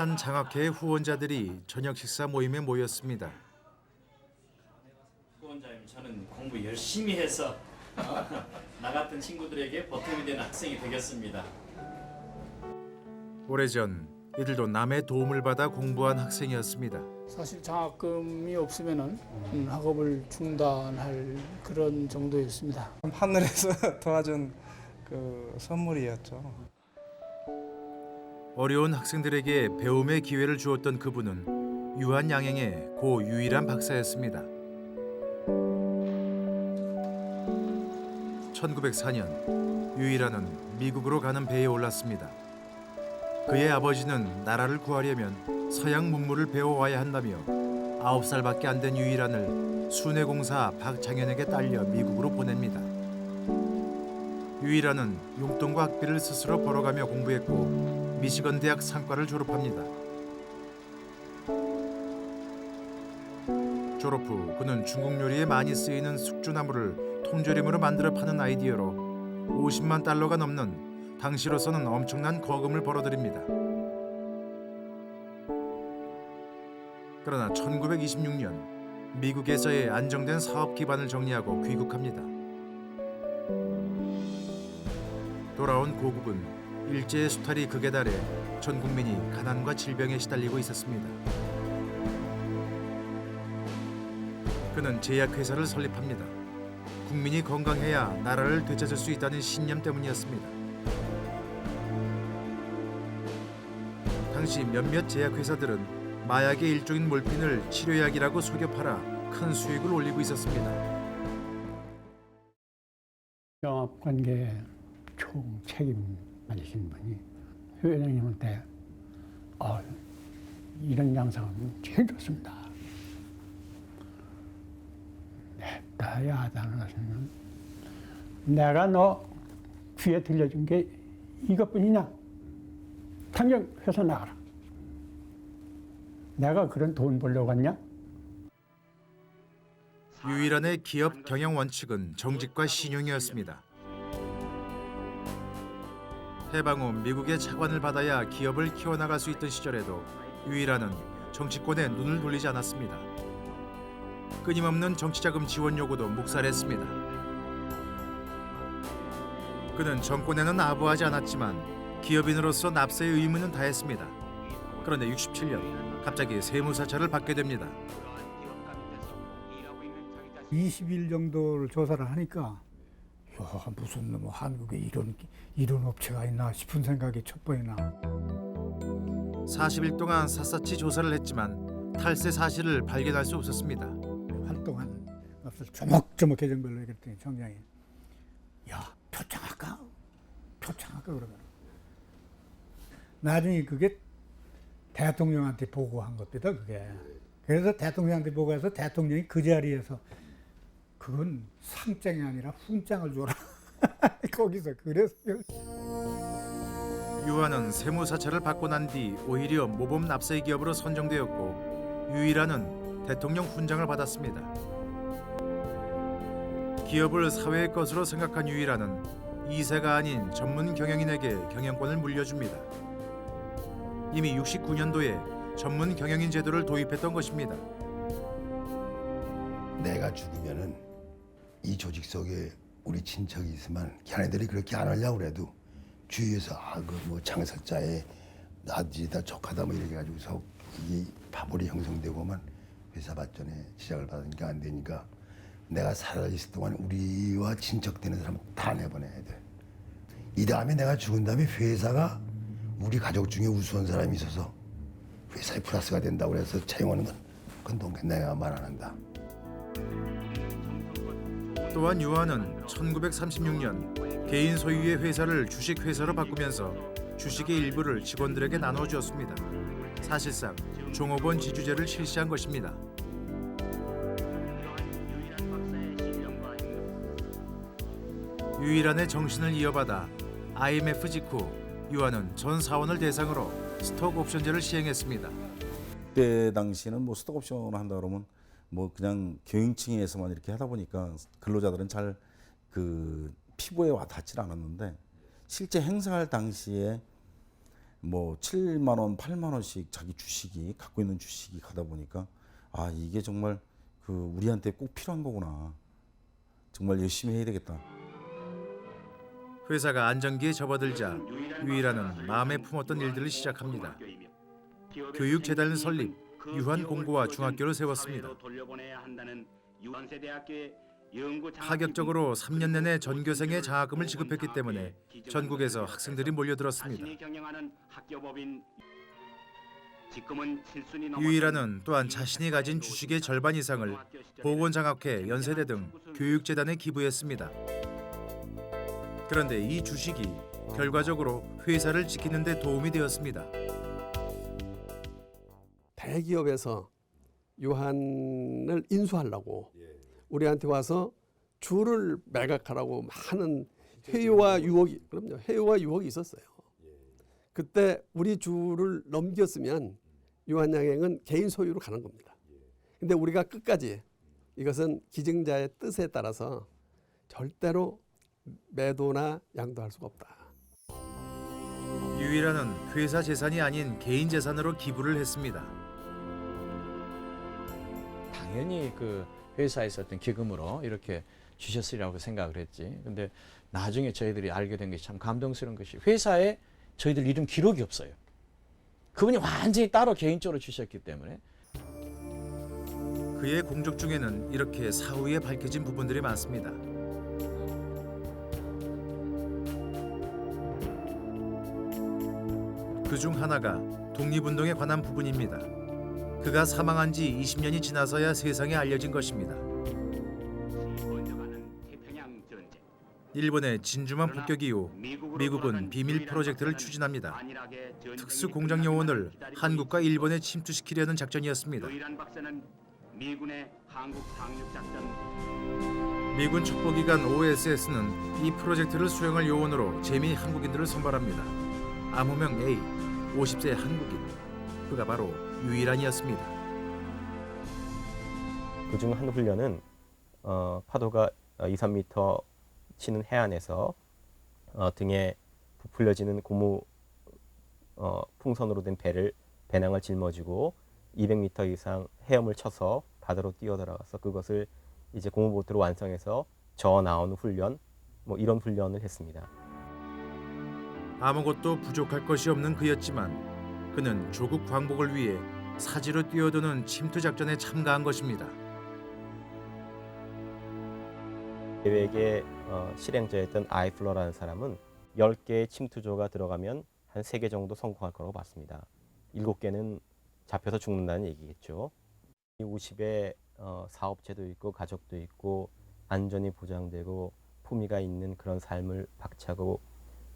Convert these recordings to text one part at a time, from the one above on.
한 장학회의 후원자들이 저녁 식사 모임에 모였습니다. 후원자님, 저는 공부 열심히 해서 나 같은 친구들에게 보탬이 되는 학생이 되겠습니다. 오래전 이들도 남의 도움을 받아 공부한 학생이었습니다. 사실 장학금이 없으면은 학업을 중단할 그런 정도였습니다. 하늘에서 도와준 그 선물이었죠. 어려운 학생들에게 배움의 기회를 주었던 그분은 유한양행의 고 유일한 박사였습니다. 1904년 유일한은 미국으로 가는 배에 올랐습니다. 그의 아버지는 나라를 구하려면 서양 문물을 배워와야 한다며 9살밖에 안 된 유일한을 순회공사 박장현에게 딸려 미국으로 보냅니다. 유일한은 용돈과 학비를 스스로 벌어가며 공부했고 미시건 대학 상과를 졸업합니다. 졸업 후 그는 중국 요리에 많이 쓰이는 숙주나물을 통조림으로 만들어 파는 아이디어로 50만 달러가 넘는 당시로서는 엄청난 거금을 벌어들입니다. 그러나 1926년 미국에서의 안정된 사업 기반을 정리하고 귀국합니다. 돌아온 고국은 일제의 수탈이 극에 달해 전 국민이 가난과 질병에 시달리고 있었습니다. 그는 제약회사를 설립합니다. 국민이 건강해야 나라를 되찾을 수 있다는 신념 때문이었습니다. 당시 몇몇 제약회사들은 마약의 일종인 몰핀을 치료약이라고 속여 팔아 큰 수익을 올리고 있었습니다. 영업관계 총 책임 맡으신 분이 회장님한테 이런 양상은 제일 좋습니다. 나야 하다는 내가 너 귀에 들려준 게 이것뿐이냐? 당장 회사 나가라. 내가 그런 돈 벌려고 왔냐? 유일한의 기업 경영 원칙은 정직과 신용이었습니다. 해방 후 미국의 차관을 받아야 기업을 키워나갈 수 있던 시절에도 유일한은 정치권에 눈을 돌리지 않았습니다. 끊임없는 정치자금 지원 요구도 묵살했습니다. 그는 정권에는 아부하지 않았지만 기업인으로서 납세의 의무는 다했습니다. 그런데 67년 갑자기 세무사찰을 받게 됩니다. 20일 정도를 조사를 하니까 무슨 뭐 한국에 이런 업체가 있나 싶은 생각이 첫 번에 나. 40일 동안 샅샅이 조사를 했지만 탈세 사실을 발견할 수 없었습니다. 활동한 것을 조목조목 개정별로 그랬더니 청장이 표창할까 그러더라고. 나중에 그게 대통령한테 보고한 겁니다. 그게. 그래서 대통령한테 보고해서 대통령이 그 자리에서 그건 상장이 아니라 훈장을 줘라. 거기서 그랬어요. 유한은 세무사찰을 받고 난 뒤 오히려 모범 납세 기업으로 선정되었고 유일한은 대통령 훈장을 받았습니다. 기업을 사회의 것으로 생각한 유일한은 2세가 아닌 전문 경영인에게 경영권을 물려줍니다. 이미 69년도에 전문 경영인 제도를 도입했던 것입니다. 내가 죽으면은 이 조직 속에 우리 친척이 있으면 걔네들이 그렇게 안 하려고 그래도 주위에서 그 뭐 장사자에 나지다 족하다 뭐 이렇게 가지고서 이 파벌이 형성되고만 회사 발전에 시작을 받으니까 안 되니까 내가 살아있을 동안 우리와 친척되는 사람 다 내보내야 돼. 이 다음에 내가 죽은 다음에 회사가 우리 가족 중에 우수한 사람이 있어서 회사에 플러스가 된다고 해서 채용하는 건 그건 동네 내가 말 안 한다. 또한 유한은 1936년 개인 소유의 회사를 주식회사로 바꾸면서 주식의 일부를 직원들에게 나눠주었습니다. 사실상 종업원 지주제를 실시한 것입니다. 유일한의 정신을 이어받아 IMF 직후 유한은 전 사원을 대상으로 스톡 옵션제를 시행했습니다. 그때 당시에는 뭐 스톡 옵션 한다 그러면 뭐 그냥 경영층에서만 이렇게 하다 보니까 근로자들은 잘 그 피부에 와 닿질 않았는데 실제 행사할 당시에 뭐 7만 원, 8만 원씩 자기 주식이 갖고 있는 주식이 가다 보니까 아 이게 정말 그 우리한테 꼭 필요한 거구나. 정말 열심히 해야 되겠다. 회사가 안정기에 접어들자 유일한은 마음에 품었던 일들을 시작합니다. 교육재단을 설립, 유한 공고와 중학교를 세웠습니다. 파격적으로 3년 내내 전교생의 장학금을 지급했기 때문에 전국에서 학생들이 몰려들었습니다. 유일한은 또한 자신이 가진 주식의 절반 이상을 보건장학회, 연세대 등 교육재단에 기부했습니다. 그런데 이 주식이 결과적으로 회사를 지키는 데 도움이 되었습니다. 대기업에서 유한을 인수하려고 우리한테 와서 주를 매각하라고 많은 회유와 유혹이 있었어요. 그때 우리 주를 넘겼으면 유한양행은 개인 소유로 가는 겁니다. 근데 우리가 끝까지 이것은 기증자의 뜻에 따라서 절대로 매도나 양도할 수가 없다. 유일한은 회사 재산이 아닌 개인 재산으로 기부를 했습니다. 당연히 그 회사에서 어떤 기금으로 이렇게 주셨으리라고 생각을 했지. 근데 나중에 저희들이 알게 된 것이 참 감동스러운 것이 회사에 저희들 이름 기록이 없어요. 그분이 완전히 따로 개인적으로 주셨기 때문에. 그의 공적 중에는 이렇게 사후에 밝혀진 부분들이 많습니다. 그중 하나가 독립운동에 관한 부분입니다. 그가 사망한 지 20년이 지나서야 세상에 알려진 것입니다. 일본의 진주만 폭격 이후 미국은 비밀 프로젝트를 추진합니다. 특수 공작 요원을 한국과 일본에 침투시키려는 작전이었습니다. 미군 첩보기관 OSS는 이 프로젝트를 수행할 요원으로 재미 한국인들을 선발합니다. 암호명 A, 50세 한국인. 그가 바로 유일한이었습니다. 그중 한 훈련은 파도가 2, 3m 치는 해안에서 등에 부풀려지는 고무 풍선으로 된 배낭을 짊어지고 200m 이상 헤엄을 쳐서 바다로 뛰어들어가서 그것을 이제 고무보트로 완성해서 저어 나오는 훈련, 뭐 이런 훈련을 했습니다. 아무것도 부족할 것이 없는 그였지만 그는 조국 광복을 위해 사지로 뛰어드는 침투 작전에 참가한 것입니다. 계획의 실행자였던 아이플러라는 사람은 10개의 침투조가 들어가면 한 3개 정도 성공할 거라고 봤습니다. 7개는 잡혀서 죽는다는 얘기겠죠. 50에 사업체도 있고 가족도 있고 안전이 보장되고 품위가 있는 그런 삶을 박차고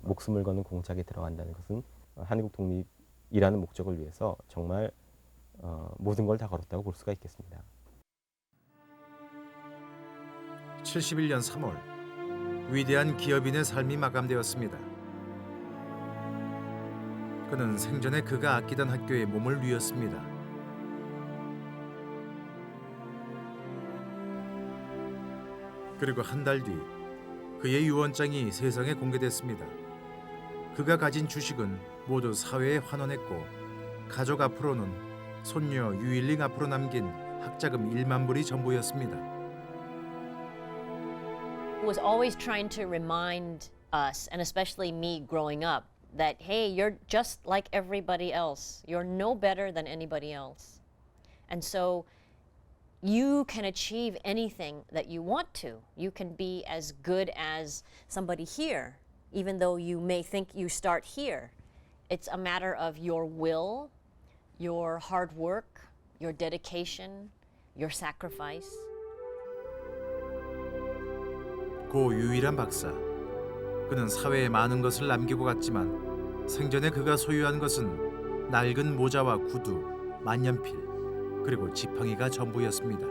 목숨을 거는 공작에 들어간다는 것은 한국 독립이라는 목적을 위해서 정말 모든 걸 다 걸었다고 볼 수가 있겠습니다. 71년 3월 위대한 기업인의 삶이 마감되었습니다. 그는 생전에 그가 아끼던 학교에 몸을 뉘었습니다. 그리고 한 달 뒤 그의 유언장이 세상에 공개됐습니다. 그가 가진 주식은 모두 사회에 환원했고 가족 앞으로는 손녀 유일링 앞으로 남긴 학자금 1만 불이 전부였습니다. Was always trying to remind us, and especially me growing up, that hey, you're just like everybody else. You're no better than anybody else. And so you can achieve anything that you want to. You can be as good as somebody here, even though you may think you start here. It's a matter of your will, your hard work, your dedication, your sacrifice. 고 유일한 박사. 그는 사회에 많은 것을 남기고 갔지만 생전에 그가 소유한 것은 낡은 모자와 구두, 만년필, 그리고 지팡이가 전부였습니다.